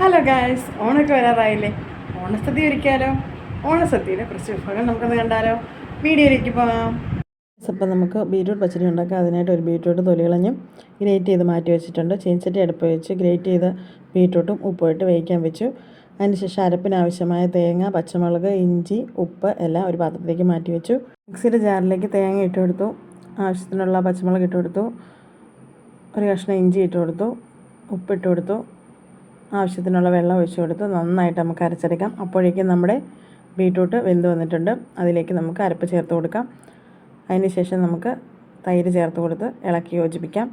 Hello guys, ഓണമൊക്കെ വരാറായില്ലേ? ഓണസദ്യ ഒരിക്കാലോ. ഓണസദ്യയിലെ കുറച്ച് വിഭവങ്ങൾ നമുക്കൊന്ന് കണ്ടാലോ. വീഡിയോയിലേക്ക് പോകാം. അപ്പം നമുക്ക് ബീറ്റ്റൂട്ട് പച്ചടി ഉണ്ടാക്കാം. അതിനായിട്ട് ഒരു ബീറ്റ്റൂട്ട് തൊലി കളഞ്ഞ് ഗ്രേറ്റ് ചെയ്ത് മാറ്റി വെച്ചിട്ടുണ്ട്. ചീനച്ചട്ടി അടുപ്പ് വെച്ച് ഗ്രേറ്റ് ചെയ്ത് ബീറ്റ്റൂട്ടും ഉപ്പുമായിട്ട് വേവിക്കാൻ വെച്ചു. അതിനുശേഷം അരപ്പിനാവശ്യമായ തേങ്ങ, പച്ചമുളക്, ഇഞ്ചി, ഉപ്പ് എല്ലാം ഒരു പാത്രത്തിലേക്ക് മാറ്റി വെച്ചു. മിക്സിയുടെ ജാറിലേക്ക് തേങ്ങ ഇട്ട് കൊടുത്തു. ആവശ്യത്തിനുള്ള പച്ചമുളക് ഇട്ട് കൊടുത്തു. ഒരു കഷ്ണം ഇഞ്ചി ഇട്ട് കൊടുത്തു. ഉപ്പിട്ട് കൊടുത്തു. ആവശ്യത്തിനുള്ള വെള്ളം ഒഴിച്ച് കൊടുത്ത് നന്നായിട്ട് നമുക്ക് അരച്ചെടുക്കാം. അപ്പോഴേക്കും നമ്മുടെ ബീറ്റ്റൂട്ട് വെന്ത് വന്നിട്ടുണ്ട്. അതിലേക്ക് നമുക്ക് അരപ്പ് ചേർത്ത് കൊടുക്കാം. അതിന് ശേഷം നമുക്ക് തൈര് ചേർത്ത് കൊടുത്ത് ഇളക്കി യോജിപ്പിക്കാം.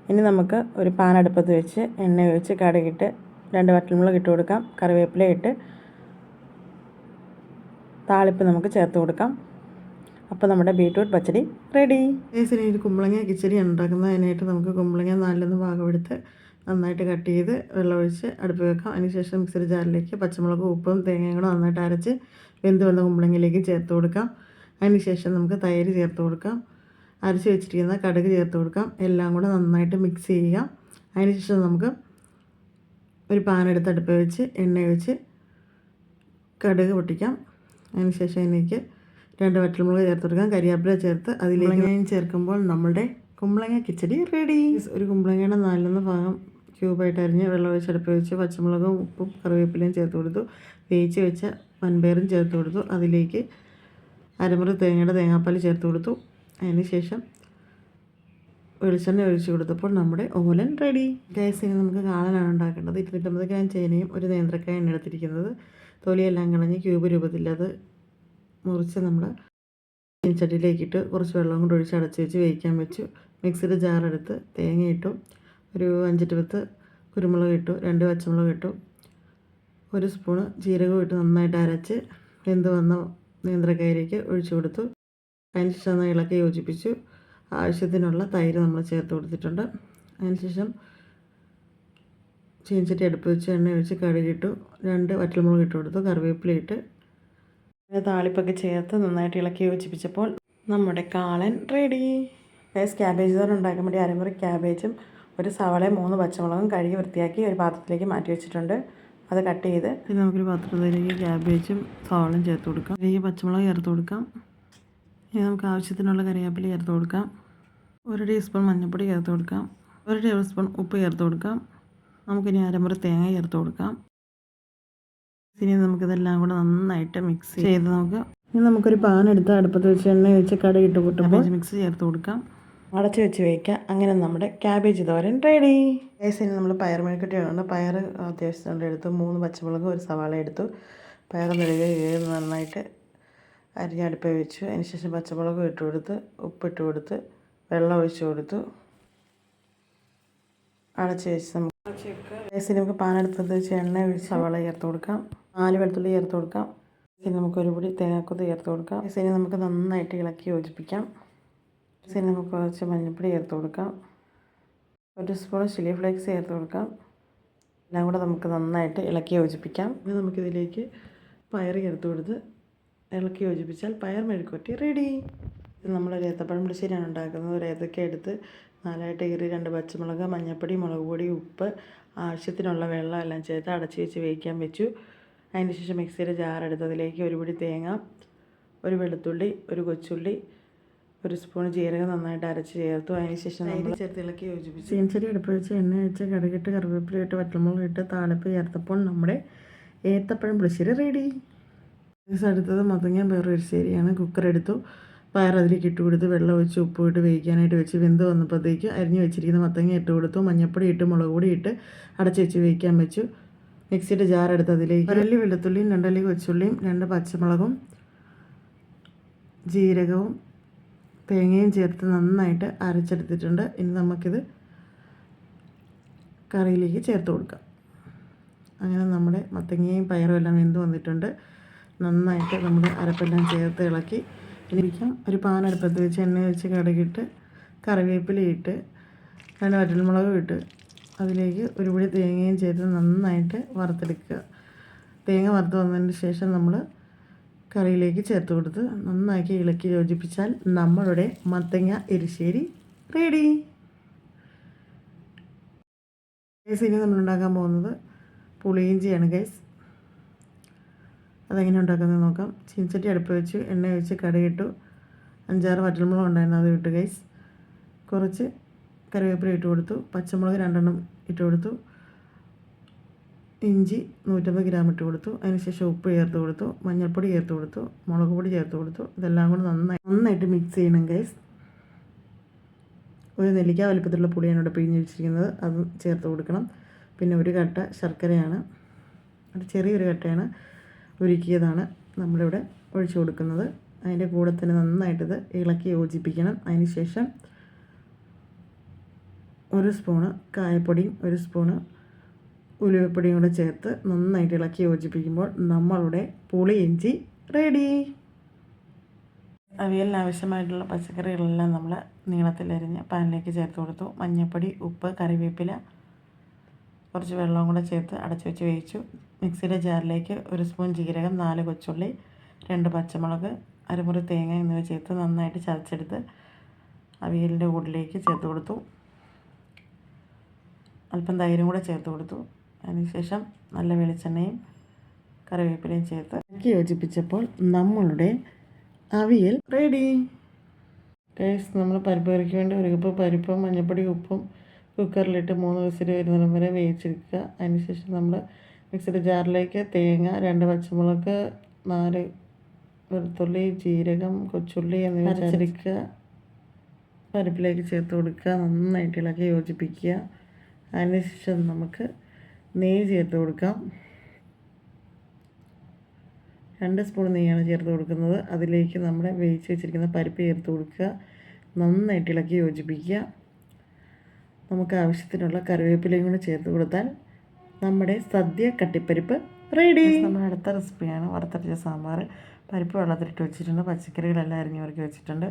ഇനി നമുക്ക് ഒരു പാൻ അടുപ്പത്ത് വെച്ച് എണ്ണ ഒഴിച്ച് കടുകിട്ട് 2 വറ്റൽമുളക് ഇട്ട് കൊടുക്കാം. കറിവേപ്പില ഇട്ട് താളിപ്പ് നമുക്ക് ചേർത്ത് കൊടുക്കാം. അപ്പോൾ നമ്മുടെ ബീറ്റ്റൂട്ട് പച്ചടി റെഡി. ഒരു കുമ്പളങ്ങ കിച്ചടി ഉണ്ടാക്കുന്നതിനായിട്ട് നമുക്ക് കുമ്പളങ്ങ 4 ഭാഗമെടുത്ത് നന്നായിട്ട് കട്ട് ചെയ്ത് വെള്ളമൊഴിച്ച് അടുപ്പ് വെക്കാം. അതിനുശേഷം മിക്സിയുടെ ജാറിലേക്ക് പച്ചമുളകും ഉപ്പും തേങ്ങയും കൂടെ നന്നായിട്ട് അരച്ച് വെന്ത് വന്ന കുമ്പളങ്ങയിലേക്ക് ചേർത്ത് കൊടുക്കാം. അതിനുശേഷം നമുക്ക് തൈര് ചേർത്ത് കൊടുക്കാം. അരച്ച് വെച്ചിരിക്കുന്ന കടുക് ചേർത്ത് കൊടുക്കാം. എല്ലാം കൂടെ നന്നായിട്ട് മിക്സ് ചെയ്യുക. അതിനുശേഷം നമുക്ക് ഒരു പാൻ എടുത്ത് അടുപ്പ് വെച്ച് എണ്ണ ഒഴിച്ച് കടുക് പൊട്ടിക്കാം. അതിനുശേഷം അതിലേക്ക് 2 വറ്റൽമുളക് ചേർത്ത് കൊടുക്കാം. കരിവേപ്പില ചേർത്ത് അതിലേക്ക് ചേർക്കുമ്പോൾ നമ്മളുടെ കുമ്പളങ്ങ കിച്ചടി റെഡി. ഒരു കുമ്പളങ്ങയുടെ 4 ഭാഗം ക്യൂബായിട്ട് അരിഞ്ഞ് വെള്ളം ഒഴിച്ച് അടുപ്പ് വെച്ച് പച്ചമുളകും ഉപ്പും കറിവേപ്പിലയും ചേർത്ത് കൊടുത്തു. വേവിച്ച് വെച്ച വൻപയറും ചേർത്ത് കൊടുത്തു. അതിലേക്ക് അരമുറി തേങ്ങാപ്പാൽ ചേർത്ത് കൊടുത്തു. അതിന് ശേഷം വെളിച്ചെണ്ണ ഒഴിച്ച് കൊടുത്തപ്പോൾ നമ്മുടെ ഓലൻ റെഡി. ഇനി നമുക്ക് കാളനാണ് ഉണ്ടാക്കേണ്ടത്. 250 ഗ്രാം ചേനയും ഒരു നേന്ത്രക്കായാണ് എടുത്തിരിക്കുന്നത്. തൊലിയെല്ലാം കളഞ്ഞ് ക്യൂബ് രൂപത്തിൽ അത് മുറിച്ച് നമ്മൾ ചട്ടിയിലേക്കിട്ട് കുറച്ച് വെള്ളം കൊണ്ട് ഒഴിച്ച് അടച്ച് വെച്ച് വേവിക്കാൻ വെച്ചു. മിക്സിയുടെ ജാറെടുത്ത് തേങ്ങ ഇട്ടു. ഒരു 5-10 കുരുമുളക് ഇട്ടു. 2 പച്ചമുളക് ഇട്ടു. 1 സ്പൂണ് ജീരകം ഇട്ട് നന്നായിട്ട് അരച്ച് വെന്ത് വന്ന നേന്ത്രക്കായയിലേക്ക് ഒഴിച്ചു കൊടുത്തു. അതിനുശേഷം നന്നായി ഇളക്കി യോജിപ്പിച്ചു. ആവശ്യത്തിനുള്ള തൈര് നമ്മൾ ചേർത്ത് കൊടുത്തിട്ടുണ്ട്. അതിനുശേഷം ചീനച്ചട്ടി അടുപ്പ് വെച്ച് എണ്ണ ഒഴിച്ച് കടുകിട്ടു. 2 വറ്റൽമുളക് ഇട്ട് കൊടുത്തു. കറിവേപ്പില ഇട്ട് താളിപ്പൊക്കെ ചേർത്ത് നന്നായിട്ട് ഇളക്കി യോജിപ്പിച്ചപ്പോൾ നമ്മുടെ കാളൻ റെഡി. ക്യാബേജ് തോരൻ ഉണ്ടാക്കാൻ വേണ്ടി അരമുറി ക്യാബേജും ഒരു സവാളയും 3 പച്ചമുളകും കഴുകി വൃത്തിയാക്കി ഒരു പാത്രത്തിലേക്ക് മാറ്റി വെച്ചിട്ടുണ്ട്. അത് കട്ട് ചെയ്ത് പിന്നെ നമുക്കൊരു പാത്രത്തിലേക്ക് ക്യാബേജും സവാളയും ചേർത്ത് കൊടുക്കാം. ഇതിലേക്ക് പച്ചമുളക് ചേർത്ത് കൊടുക്കാം. ഇനി നമുക്ക് ആവശ്യത്തിനുള്ള കറിവേപ്പില ചേർത്ത് കൊടുക്കാം. 1 ടീസ്പൂൺ മഞ്ഞൾപ്പൊടി ചേർത്ത് കൊടുക്കാം. 1 ടേബിൾ സ്പൂൺ ഉപ്പ് ചേർത്ത് കൊടുക്കാം. നമുക്കിനി അരമുറി തേങ്ങ ചേർത്ത് കൊടുക്കാം. ഇനി നമുക്കിതെല്ലാം കൂടെ നന്നായിട്ട് മിക്സ് ചെയ്ത് ഇനി നമുക്കൊരു പാൻ എടുത്ത് അടുപ്പത്ത് വെച്ച് എണ്ണ ഒഴിച്ച് കടുകിട്ട് പൊട്ടുമ്പോൾ മിക്സ് ചേർത്ത് കൊടുക്കാം. അടച്ച് വെച്ച് വയ്ക്കാം. അങ്ങനെ നമ്മുടെ ക്യാബേജ് തോരൻ റെഡി. ഇനി നമ്മൾ പയർ മെഴുക്കുവരട്ടി പയർ അത്യാവശ്യം എടുത്തു. 3 പച്ചമുളക് 1 സവാള എടുത്തു. പയർ നന്നായിട്ട് അരിഞ്ഞ് അടുപ്പ് വെച്ചു. അതിനുശേഷം പച്ചമുളക് ഇട്ട് കൊടുത്ത് ഉപ്പിട്ട് കൊടുത്ത് വെള്ളം ഒഴിച്ച് കൊടുത്തു. അടച്ച് വെച്ച് നമുക്ക് പാൻ അടുപ്പത്ത് വെച്ച് എണ്ണ ഒഴിച്ച് സവാള ചേർത്ത് കൊടുക്കാം. 4 വെളുത്തുള്ളി ചേർത്ത് കൊടുക്കാം. ഇനി നമുക്ക് ഒരു പൊടി തേങ്ങാക്കൊത്ത് ചേർത്ത് കൊടുക്കാം. ഇനി നമുക്ക് നന്നായിട്ട് ഇളക്കി യോജിപ്പിക്കാം. ഇനി നമുക്ക് കുറച്ച് മഞ്ഞൾപ്പൊടി ചേർത്ത് കൊടുക്കാം. 1 സ്പൂൺ ചില്ലി ഫ്ലേക്സ് ചേർത്ത് കൊടുക്കാം. എല്ലാം കൂടെ നമുക്ക് നന്നായിട്ട് ഇളക്കി യോജിപ്പിക്കാം. ഇനി നമുക്കിതിലേക്ക് പയർ ചേർത്ത് കൊടുത്ത് ഇളക്കി യോജിപ്പിച്ചാൽ പയർ മെഴുക്കുവരട്ടി റെഡി. ഇത് നമ്മൾ ഏത്തപ്പഴം പുളിശ്ശേരിയാണ് ഉണ്ടാക്കുന്നത്. ഒരു ഏത്തക്ക എടുത്ത് 4ആയിട്ട് കീറി 2 പച്ചമുളക്, മഞ്ഞൾപ്പൊടി, മുളക് പൊടി, ഉപ്പ്, ആവശ്യത്തിനുള്ള വെള്ളം എല്ലാം ചേർത്ത് അടച്ച് വെച്ച് വേവിക്കാൻ വെച്ചു. അതിന് ശേഷം മിക്സിയുടെ ജാറെടുത്ത് അതിലേക്ക് ഒരു പിടി തേങ്ങ, 1 വെളുത്തുള്ളി, 1 കൊച്ചുള്ളി, 1 സ്പൂൺ ജീരകം നന്നായിട്ട് അരച്ച് ചേർത്തു. അതിന് ശേഷം നമ്മൾ ചേർത്ത് ഇളക്കി യോജിപ്പിച്ചു. ചീനച്ചട്ടി അടുപ്പ് വെച്ച് എണ്ണ വെച്ച് കടുകിട്ട് കറിവേപ്പില ഇട്ട് വറ്റൽമുളക് ഇട്ട് താളിപ്പ് ചേർത്തപ്പോൾ നമ്മുടെ ഏത്തപ്പഴം പുളിശ്ശേരി റെഡി. അടുത്തത് മത്തങ്ങ പയർ എരിശ്ശേരിയാണ്. കുക്കർ എടുത്തു. പയർ അതിലേക്ക് ഇട്ട് കൊടുത്ത് വെള്ളം ഒഴിച്ച് ഉപ്പ് ഇട്ട് വേവിക്കാനായിട്ട് വെച്ച് വെന്ത് വന്നപ്പോഴത്തേക്ക് അരിഞ്ഞ് വെച്ചിരിക്കുന്ന മത്തങ്ങ ഇട്ട് കൊടുത്തു. മഞ്ഞൾപ്പൊടി ഇട്ട് മുളക് പൊടി ഇട്ട് അടച്ച് വെച്ച് വേവിക്കാൻ വെച്ചു. മിക്സിയുടെ ജാറെടുത്ത് അതിലേക്ക് 1 വെളുത്തുള്ളിയും 2 അല്ലി കൊച്ചുള്ളിയും 2 പച്ചമുളകും ജീരകവും തേങ്ങയും ചേർത്ത് നന്നായിട്ട് അരച്ചെടുത്തിട്ടുണ്ട്. ഇനി നമുക്കിത് കറിയിലേക്ക് ചേർത്ത് കൊടുക്കാം. അങ്ങനെ നമ്മുടെ മത്തങ്ങയും പയറും എല്ലാം വെന്ത് വന്നിട്ടുണ്ട്. നന്നായിട്ട് നമ്മുടെ അരപ്പെല്ലാം ചേർത്ത് ഇളക്കി ഇരിക്കാം. ഒരു പാൻ അടുപ്പത്ത് വെച്ച് എണ്ണ വെച്ച് കടുകിട്ട് കറിവേപ്പില ഇട്ട് 2 വറ്റൽമുളകും ഇട്ട് അതിലേക്ക് ഒരു പൊടി തേങ്ങയും ചേർത്ത് നന്നായിട്ട് വറുത്തെടുക്കുക. തേങ്ങ വറുത്ത് വന്നതിന് ശേഷം നമ്മൾ കറിയിലേക്ക് ചേർത്ത് കൊടുത്ത് നന്നാക്കി ഇളക്കി യോജിപ്പിച്ചാൽ നമ്മളുടെ മത്തങ്ങ എരിശ്ശേരി റെഡി. ഇനി നമ്മൾ ഉണ്ടാക്കാൻ പോകുന്നത് പുളിയിഞ്ചിയാണ് ഗൈസ്. അതെങ്ങനെ ഉണ്ടാക്കുന്നത് നോക്കാം. ചീനച്ചട്ടി അടുപ്പ് വെച്ച് എണ്ണ ഒഴിച്ച് കടുകിട്ടു. 5-6 വറ്റൽമുളക് ഉണ്ടായിരുന്നു, അത് ഇട്ട് ഗൈസ്. കുറച്ച് കറിവേപ്പില ഇട്ട് കൊടുത്തു. പച്ചമുളക് 2 ഇട്ട് കൊടുത്തു. ഇഞ്ചി 150 ഗ്രാം ഇട്ട് കൊടുത്തു. അതിനുശേഷം ഉപ്പ് ചേർത്ത് കൊടുത്തു. മഞ്ഞൾപ്പൊടി ചേർത്ത് കൊടുത്തു. മുളക് പൊടി ചേർത്ത് കൊടുത്തു. ഇതെല്ലാം കൂടി നന്നായിട്ട് മിക്സ് ചെയ്യണം ഗൈസ്. ഒരു നെല്ലിക്ക വലുപ്പത്തിലുള്ള പുളിയാണ് ഇവിടെ പിഴിഞ്ഞ് വെച്ചിരിക്കുന്നത്, അത് ചേർത്ത് കൊടുക്കണം. പിന്നെ ഒരു കട്ട ശർക്കരയാണ്, അത് ചെറിയൊരു കട്ടയാണ്, ഉരുക്കിയതാണ് നമ്മളിവിടെ ഒഴിച്ചു കൊടുക്കുന്നത്. അതിൻ്റെ കൂടെ തന്നെ നന്നായിട്ടിത് ഇളക്കി യോജിപ്പിക്കണം. അതിന് ശേഷം 1 സ്പൂണ് കായപ്പൊടിയും 1 സ്പൂണ് ഉലുവപ്പൊടിയും കൂടെ ചേർത്ത് നന്നായിട്ട് ഇളക്കി യോജിപ്പിക്കുമ്പോൾ നമ്മളുടെ പുളിയിഞ്ചി റെഡി. അവിയലിന് ആവശ്യമായിട്ടുള്ള പച്ചക്കറികളെല്ലാം നമ്മൾ നീളത്തിലരിഞ്ഞ് പാനിലേക്ക് ചേർത്ത് കൊടുത്തു. മഞ്ഞൾപ്പൊടി, ഉപ്പ്, കറിവേപ്പില, കുറച്ച് വെള്ളവും കൂടെ ചേർത്ത് അടച്ചു വെച്ച് വേവിച്ചു. മിക്സിയുടെ ജാറിലേക്ക് 1 സ്പൂൺ ജീരകം, 4 കൊച്ചുള്ളി, 2 പച്ചമുളക്, അരമുറി തേങ്ങ എന്നിവ ചേർത്ത് നന്നായിട്ട് ചതച്ചെടുത്ത് അവിയലിൻ്റെ കൂടിലേക്ക് ചേർത്ത് കൊടുത്തു. അല്പം തൈരും കൂടെ ചേർത്ത് കൊടുത്തു. അതിനുശേഷം നല്ല വെളിച്ചെണ്ണയും കറിവേപ്പിലയും ചേർത്ത് ഇളക്കി യോജിപ്പിച്ചപ്പോൾ നമ്മളുടെ അവിയൽ റെഡി. ഗൈസ്, നമ്മൾ പരിപ്പ് കറിക്ക് വേണ്ടി 1 കപ്പ് പരിപ്പും മഞ്ഞൾപ്പൊടി, ഉപ്പും കുക്കറിലിട്ട് 3 വിസിൽ വരുന്നിടം വരെ വേവിച്ചെടുക്കുക. അതിനുശേഷം നമ്മൾ മിക്സിയുടെ ജാറിലേക്ക് തേങ്ങ, 2 പച്ചമുളക്, 4 വെളുത്തുള്ളി, ജീരകം, കൊച്ചുള്ളി എന്നിവ അരച്ചെടുക്കുക. പരിപ്പിലേക്ക് ചേർത്ത് കൊടുക്കുക. നന്നായിട്ട് ഇളക്കി യോജിപ്പിക്കുക. അതിനുശേഷം നമുക്ക് നെയ്യ് ചേർത്ത് കൊടുക്കാം. 2 സ്പൂൺ നെയ്യാണ് ചേർത്ത് കൊടുക്കുന്നത്. അതിലേക്ക് നമ്മൾ വേവിച്ച് വെച്ചിരിക്കുന്ന പരിപ്പ് ചേർത്ത് കൊടുക്കുക. നന്നായിട്ട് ഇളക്കി യോജിപ്പിക്കുക. നമുക്ക് ആവശ്യത്തിനുള്ള കറിവേപ്പിലയും കൂടെ ചേർത്ത് കൊടുത്താൽ നമ്മുടെ സദ്യ കട്ടിപ്പരിപ്പ് റെഡി. നമ്മുടെ അടുത്ത റെസിപ്പിയാണ് വറുത്തരച്ച സാമ്പാർ. പരിപ്പ് വെള്ളത്തിലിട്ട് വെച്ചിട്ടുണ്ട്. പച്ചക്കറികളെല്ലാം അരിഞ്ഞ് വറുക്കി വെച്ചിട്ടുണ്ട്.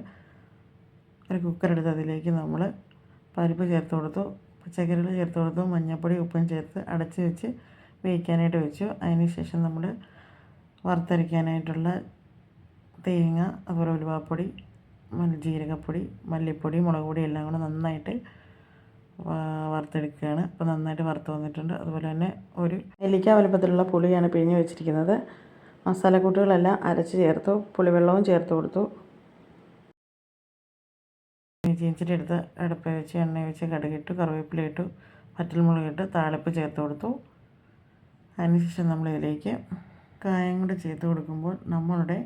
ഒരു കുക്കർ എടുത്ത് അതിലേക്ക് നമ്മൾ പരിപ്പ് ചേർത്ത് കൊടുത്തു. പച്ചക്കറികൾ ചേർത്ത് കൊടുത്തു. മഞ്ഞൾപ്പൊടി, ഉപ്പും ചേർത്ത് അടച്ച് വെച്ച് വേവിക്കാനായിട്ട് വെച്ചു. അതിനുശേഷം നമ്മൾ വറുത്തരയ്ക്കാനായിട്ടുള്ള തേങ്ങ, അതുപോലെ ഉലുവാപ്പൊടി, ജീരകപ്പൊടി, മല്ലിപ്പൊടി, മുളക് പൊടി എല്ലാം കൂടെ നന്നായിട്ട് വറുത്തെടുക്കുകയാണ്. അപ്പോൾ നന്നായിട്ട് വറുത്ത് വന്നിട്ടുണ്ട്. അതുപോലെ തന്നെ ഒരു നെല്ലിക്ക വലുപ്പത്തിലുള്ള പുളിയാണ് പിഴിഞ്ഞ് വെച്ചിരിക്കുന്നത്. മസാലക്കൂട്ടുകളെല്ലാം അരച്ച് ചേർത്തു. പുളിവെള്ളവും ചേർത്ത് കൊടുത്തു. ചീനച്ചട്ടി എടുത്ത് അടുപ്പ് വെച്ച് എണ്ണ വെച്ച് കടുകിട്ടു, കറിവേപ്പില ഇട്ടു, വറ്റൽമുളക് ഇട്ട് താളിപ്പ് ചേർത്ത് കൊടുത്തു. അതിനുശേഷം നമ്മൾ ഇതിലേക്ക് കായം കൂടെ ചേർത്ത് കൊടുക്കുമ്പോൾ നമ്മളുടെ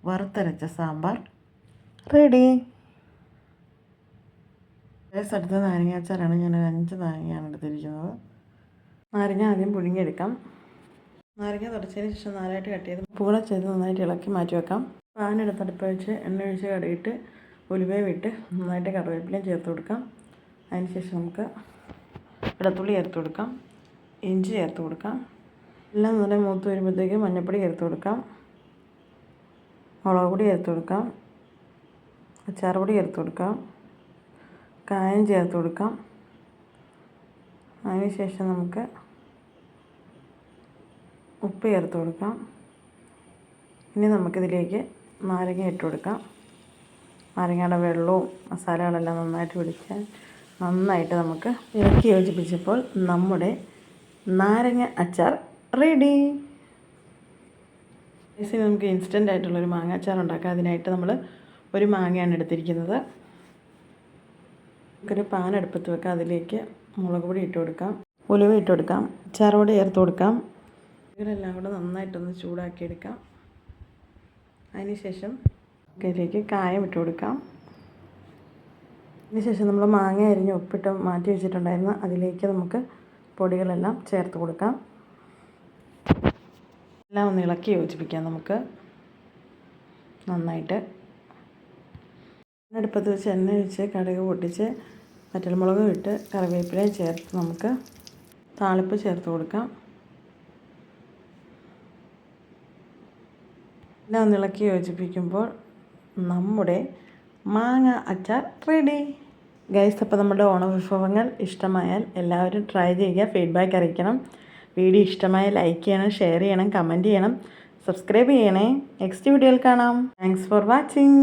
വറുത്തരച്ച സാമ്പാർ റെഡി. അടുത്ത നാരങ്ങ അച്ചാറാണ്. ഞാൻ 5 നാരങ്ങയാണ് എടുത്തിരിക്കുന്നത്. നാരങ്ങ ആദ്യം പുഴുങ്ങിയെടുക്കാം. നാരങ്ങ തുടച്ചതിന് ശേഷം 4ആയിട്ട് കട്ട് ചെയ്ത് ഉപ്പുകൂടെ ചെയ്ത് നന്നായിട്ട് ഇളക്കി മാറ്റി വെക്കാം. പാൻ എടുത്ത് അടുപ്പ് വെച്ച് എണ്ണ ഒഴിച്ച് കടുകിട്ട് ഉലുവയും ഇട്ട് നന്നായിട്ട് കറിവേപ്പിലയും ചേർത്ത് കൊടുക്കാം. അതിനുശേഷം നമുക്ക് വെളുത്തുള്ളി ചേർത്ത് കൊടുക്കാം. ഇഞ്ചി ചേർത്ത് കൊടുക്കാം. എല്ലാം നല്ല മൂത്ത് വരുമ്പോഴത്തേക്ക് മഞ്ഞൾപ്പൊടി ചേർത്ത് കൊടുക്കാം. മുളക് പൊടി ചേർത്ത് കൊടുക്കാം. അച്ചാർ പൊടി ചേർത്ത് കൊടുക്കാം. കായം ചേർത്ത് കൊടുക്കാം. അതിനുശേഷം നമുക്ക് ഉപ്പ് ചേർത്ത് കൊടുക്കാം. ഇനി നമുക്കിതിലേക്ക് നാരങ്ങ ഇട്ട് കൊടുക്കാം. നാരങ്ങയുടെ വെള്ളവും മസാലകളെല്ലാം നന്നായിട്ട് പിടിക്കാൻ നന്നായിട്ട് നമുക്ക് ഇളക്കി യോജിപ്പിച്ചപ്പോൾ നമ്മുടെ നാരങ്ങ അച്ചാർ റെഡി. ഇതിന് നമുക്ക് ഇൻസ്റ്റൻ്റ് ആയിട്ടുള്ളൊരു മാങ്ങ അച്ചാർ ഉണ്ടാക്കാം. അതിനായിട്ട് നമ്മൾ ഒരു മാങ്ങയാണ് എടുത്തിരിക്കുന്നത്. നമുക്കൊരു പാൻ അടുപ്പത്ത് വെക്കാം. അതിലേക്ക് മുളക് പൊടി ഇട്ട് കൊടുക്കാം. ഉലുവ ഇട്ട് കൊടുക്കാം. അച്ചാർ പൊടി ചേർത്ത് കൊടുക്കാം. ഇതെല്ലാം കൂടെ നന്നായിട്ടൊന്ന് ചൂടാക്കിയെടുക്കാം. അതിനുശേഷം ഇതിലേക്ക് കായം ഇട്ട് കൊടുക്കാം. അതിനുശേഷം നമ്മൾ മാങ്ങ അരിഞ്ഞ് ഉപ്പിട്ട് മാറ്റി വെച്ചിട്ടുണ്ടായിരുന്നു. അതിലേക്ക് നമുക്ക് പൊടികളെല്ലാം ചേർത്ത് കൊടുക്കാം. എല്ലാം ഒന്ന് ഇളക്കി യോജിപ്പിക്കാം. നമുക്ക് നന്നായിട്ട് അടുപ്പത്ത് വെച്ച് എണ്ണ ഒഴിച്ച് കടുക് പൊട്ടിച്ച് വറ്റൽമുളകും ഇട്ട് കറിവേപ്പിലയും ചേർത്ത് നമുക്ക് താളിപ്പ് ചേർത്ത് കൊടുക്കാം. എല്ലാം ഒന്ന് ഇളക്കി യോജിപ്പിക്കുമ്പോൾ നമ്മുടെ മാങ്ങ അച്ചാർ റെഡി. ഗൈസ്, അപ്പോൾ നമ്മുടെ ഓണവിഭവങ്ങൾ ഇഷ്ടമായാൽ എല്ലാവരും ട്രൈ ചെയ്യുക. ഫീഡ്ബാക്ക് അറിയിക്കണം. വീഡിയോ ഇഷ്ടമായാൽ ലൈക്ക് ചെയ്യണം, ഷെയർ ചെയ്യണം, കമൻറ്റ് ചെയ്യണം, സബ്സ്ക്രൈബ് ചെയ്യണേ. നെക്സ്റ്റ് വീഡിയോയിൽ കാണാം. Thanks for watching.